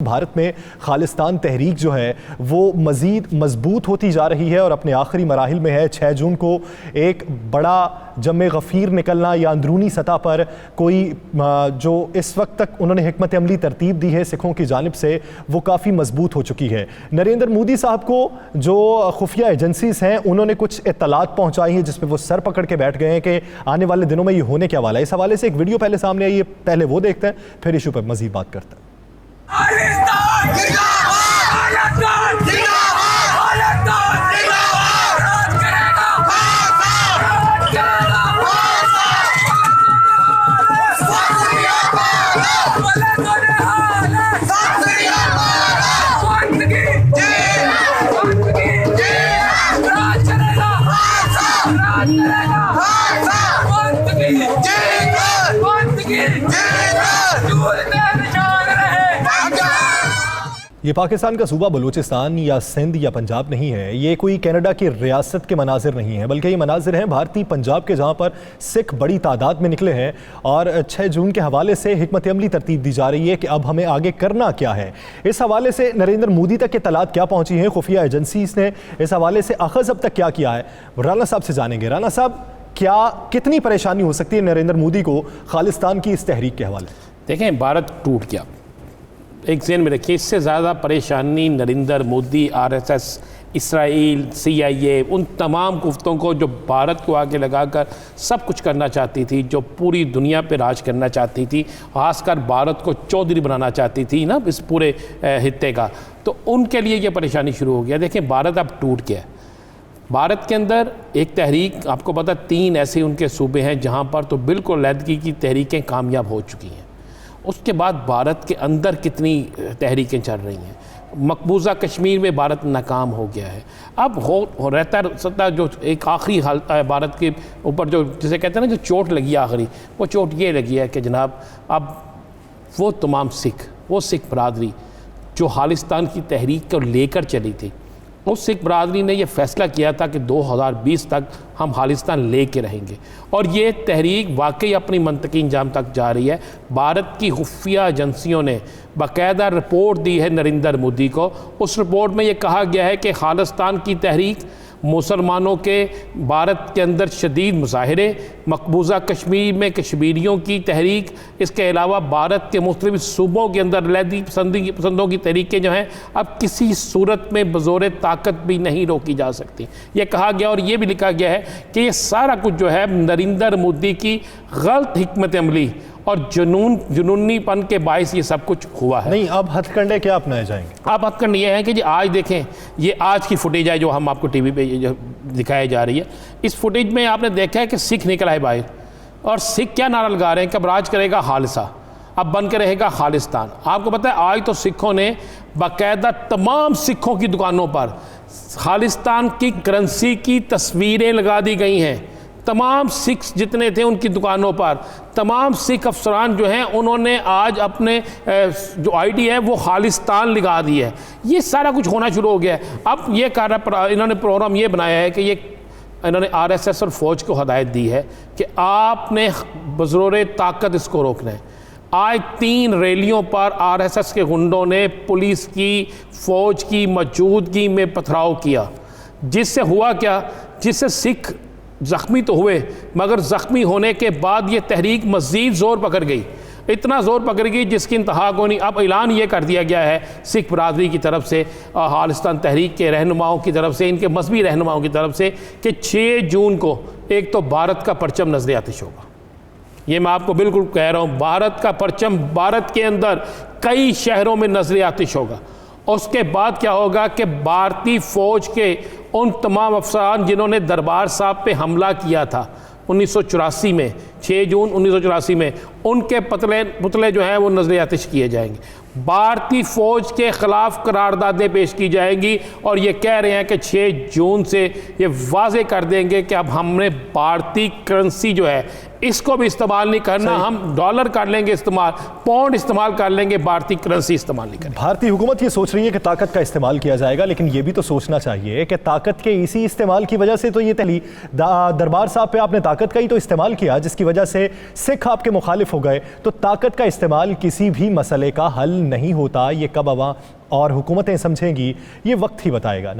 भारत में खालिस्तान तहरीक जो है वो मज़ीद मजबूत होती जा रही है और अपने आखिरी मराहिल में है। 6 जून को एक बड़ा जमे गफ़ीर निकलना या अंदरूनी सतह पर कोई जो इस वक्त तक उन्होंने हिकमत अमली तरतीब दी है सिखों की जानिब से वो काफ़ी मजबूत हो चुकी है। नरेंद्र मोदी साहब को जो खुफिया एजेंसीज हैं उन्होंने कुछ इत्तलात पहुँचाई हैं जिसमें वो सर पकड़ के बैठ गए हैं कि आने वाले दिनों में ये होने क्या वाला है। इस हवाले से एक वीडियो पहले सामने आई है, पहले वो देखते हैं फिर इशू पर मज़ीद बात करते हैं। ये पाकिस्तान का सूबा बलूचिस्तान या सिंध या पंजाब नहीं है, ये कोई कनाडा की रियासत के मनाजिर नहीं है, बल्कि ये मनाजिर हैं भारतीय पंजाब के, जहाँ पर सिख बड़ी तादाद में निकले हैं और 6 जून के हवाले से हिकमत अमली तरतीब दी जा रही है कि अब हमें आगे करना क्या है। इस हवाले से नरेंद्र मोदी तक के तलात क्या पहुँची हैं, खुफिया एजेंसीज ने इस हवाले से अखज़ अब तक क्या किया है, राना साहब से जानेंगे। राना साहब, कितनी परेशानी हो सकती है नरेंद्र मोदी को खालिस्तान की इस तहरीक के हवाले? देखें, भारत टूट गया, एक ज़हन में रखिए, इससे ज़्यादा परेशानी Narendra Modi, RSS, Israel, CIA, उन तमाम कुफ्तों को जो भारत को आगे लगाकर सब कुछ करना चाहती थी, जो पूरी दुनिया पे राज करना चाहती थी, खासकर भारत को चौधरी बनाना चाहती थी ना इस पूरे हित्ते का, तो उनके लिए ये परेशानी शुरू हो गया। देखें, भारत अब टूट गया। भारत के अंदर एक तहरीक, आपको पता 3 ऐसे उनके सूबे हैं जहाँ पर तो बिल्कुल अलहदगी की तहरीकें कामयाब हो चुकी हैं। उसके बाद भारत के अंदर कितनी तहरीकें चल रही हैं। मकबूजा कश्मीर में भारत नाकाम हो गया है। अब हो रहता सत्ता जो एक आखिरी हालत है भारत के ऊपर, जो जिसे कहते हैं ना, जो चोट लगी आखिरी, वो चोट ये लगी है कि जनाब अब वो तमाम सिख, वो सिख बरादरी जो खालिस्तान की तहरीक को लेकर चली थी, उस सिख बरादरी ने यह फ़ैसला किया था कि 2020 तक हम खालिस्तान ले के रहेंगे और ये तहरीक वाकई अपनी मंतकी अंजाम तक जा रही है। भारत की खुफिया एजेंसियों ने बाकायदा रिपोर्ट दी है नरेंद्र मोदी को। उस रिपोर्ट में ये कहा गया है कि खालिस्तान की तहरीक मुसलमानों के भारत के अंदर शदीद मुजाहरे, मकबूजा कश्मीर में कश्मीरियों की तहरीक, इसके अलावा भारत के मुख्तलिफ सूबों के अंदर अलहदी पसंदों की तहरीकें जो हैं अब किसी सूरत में बज़ोर ताकत भी नहीं रोकी जा सकती, ये कहा गया। और ये भी लिखा गया है कि ये सारा कुछ जो है नरेंद्र मोदी की गलत हिकमत अमली और जुनूनीपन के बायस ये सब कुछ हुआ है। नहीं, अब हथकंडे क्या अपनाए जाएंगे? अब हथकंडे ये हैं कि जी आज देखें, ये आज की फुटेज है जो हम आपको टीवी पे जो दिखाई जा रही है। इस फुटेज में आपने देखा है कि सिख निकला है बाहर और सिख क्या नारा लगा रहे हैं कि अब राज करेगा खालिसा, अब बन के रहेगा खालिस्तान। आपको पता है आज तो सिखों ने बाकायदा तमाम सिखों की दुकानों पर खालिस्तान की करेंसी की तस्वीरें लगा दी गई हैं। तमाम सिख जितने थे उनकी दुकानों पर तमाम सिख अफसरान जो हैं उन्होंने आज अपने जो ID है वो खालिस्तान लगा दी है। ये सारा कुछ होना शुरू हो गया है। अब ये इन्होंने प्रोग्राम ये बनाया है कि ये इन्होंने RSS और फ़ौज को हदायत दी है कि आपने बज़ोर ताकत इसको रोकना है। आज 3 रैलियों पर RSS के गुंडों ने पुलिस की, फ़ौज की मौजूदगी में पथराव किया, जिससे हुआ क्या, जिससे सिख ज़ख्मी तो हुए मगर ज़ख्मी होने के बाद ये तहरीक मज़ीद ज़ोर पकड़ गई, इतना ज़ोर पकड़ गई जिसकी इंतहा को नहीं। अब ऐलान ये कर दिया गया है सिख बरादरी की तरफ से, खालिस्तान तहरीक के रहनुमाओं की तरफ से, इनके मजहबी रहनुमाओं की तरफ से कि 6 जून को एक तो भारत का परचम नज़र आतिश होगा। ये मैं आपको बिल्कुल कह रहा हूँ, भारत का परचम भारत के अंदर कई शहरों में नज़र आतिश होगा। उसके बाद क्या होगा कि भारतीय फ़ौज के उन तमाम अफसरान जिन्होंने दरबार साहब पे हमला किया था 1984 में, 6 जून 1984 में, उनके पुतले जो हैं वो नज़र आतिश किए जाएंगे। भारतीय फ़ौज के ख़िलाफ़ करारदादें पेश की जाएंगी और ये कह रहे हैं कि 6 जून से ये वाज़े कर देंगे कि अब हमने भारतीय करेंसी जो है इसको भी इस्तेमाल नहीं करना। हम डॉलर कर लेंगे इस्तेमाल, पाउंड इस्तेमाल कर लेंगे, भारतीय करेंसी इस्तेमाल नहीं करेंगे। भारतीय हुकूमत ये सोच रही है कि ताकत का इस्तेमाल किया जाएगा, लेकिन ये भी तो सोचना चाहिए कि ताकत के इसी इस्तेमाल की वजह से तो ये दरबार साहब पे आपने ताकत का ही तो इस्तेमाल किया, जिसकी वजह से सिख आपके मुखालिफ हो गए। तो ताकत का इस्तेमाल किसी भी मसले का हल नहीं होता। ये कब अवाम और हुकूमतें समझेंगी, ये वक्त ही बताएगा।